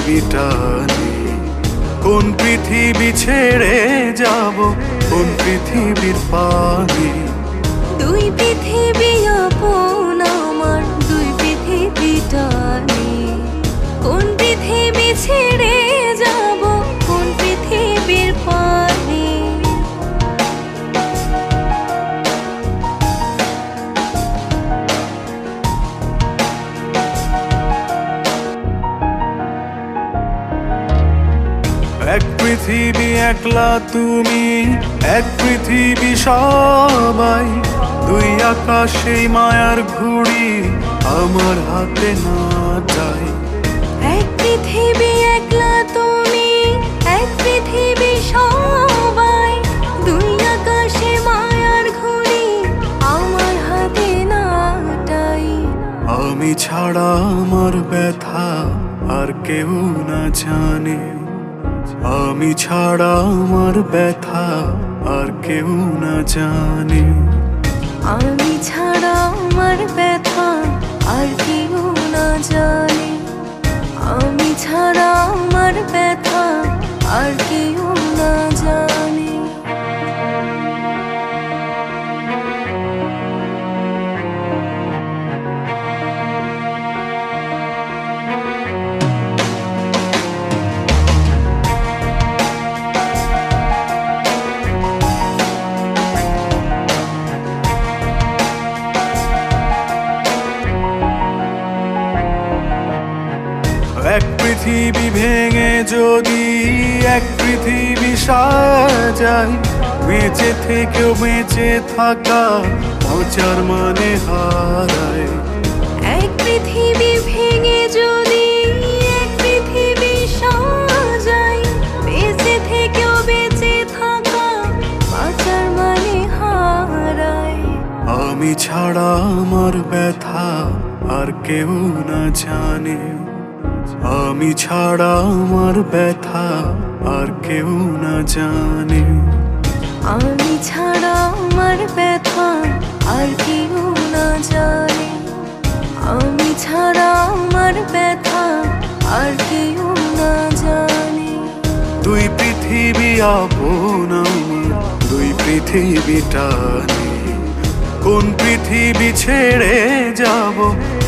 পৃথিবীটা নেই। কোন পৃথিবী ছেড়ে যাব, কোন পৃথিবীর পানে? দুই পৃথিবী আপন আমার, দুই পৃথিবীটা নেই। কোন পৃথিবী ছেড়ে যাব, কোন পৃথিবীর পানে? এক পৃথিবী একলা তুমি, এক পৃথিবী সবাই। দুই আকাশে মায়ার ঘুড়ি আমার হাতে না যায়। এক পৃথিবী একলা তুমি, এক পৃথিবী সবাই। দুই আকাশে মায়ার ঘুড়ি আমার হাতে নাটাই। আমি ছাড়া আমার ব্যথা আর কেউ না জানে। আমি ছাড়া আমার ব্যথা আর কেউ না জানে। আমি ছাড়া আমার ব্যথা আর কেউ না জানে। আমি ছাড়া আমার ব্যথা আর কেউ না জানে। এক পৃথিবী ভেঙে যদি এক পৃথিবী সাজাই, বেঁচে থেকেও বেঁচে থাকা মজার মানে হারায়। এক পৃথিবী ভেঙে যদি এক পৃথিবী সাজাই, বেঁচে থেকেও বেঁচে থাকা বাঁচার মানে হারায়। আমি ছাড়া আমার ব্যথা আর কেউ না জানে। আমি ছাড়া আমার ব্যথা আর কেউ না জানে। আমি ছাড়া আমার ব্যথা আর কেউ না জানে। আমি ছাড়া আমার ব্যথা আর কেউ না জানে। দুই পৃথিবী আপন আমার, দুই পৃথিবীটা নেই। কোন পৃথিবী ছেড়ে যাব,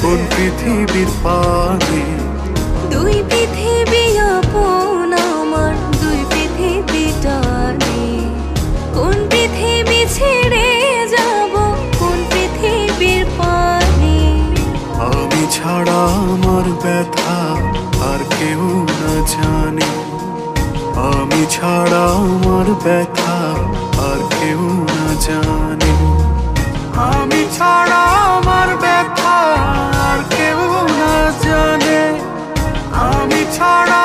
কোন পৃথিবীর পানে? দুই পৃথিবী আপন আমার, দুই পৃথিবীটা নেই। কোন পৃথিবী ছেড়ে যাব, কোন পৃথিবীর পানে? আমি ছাড়া আমার ব্যথা আর কেউ না জানে। আমি ছাড়া আমার ব্যথা আর কেউ না জানে। আমি ছাড়া আমার ব্যথা আর কেউ না জানে। আমি ছাড়া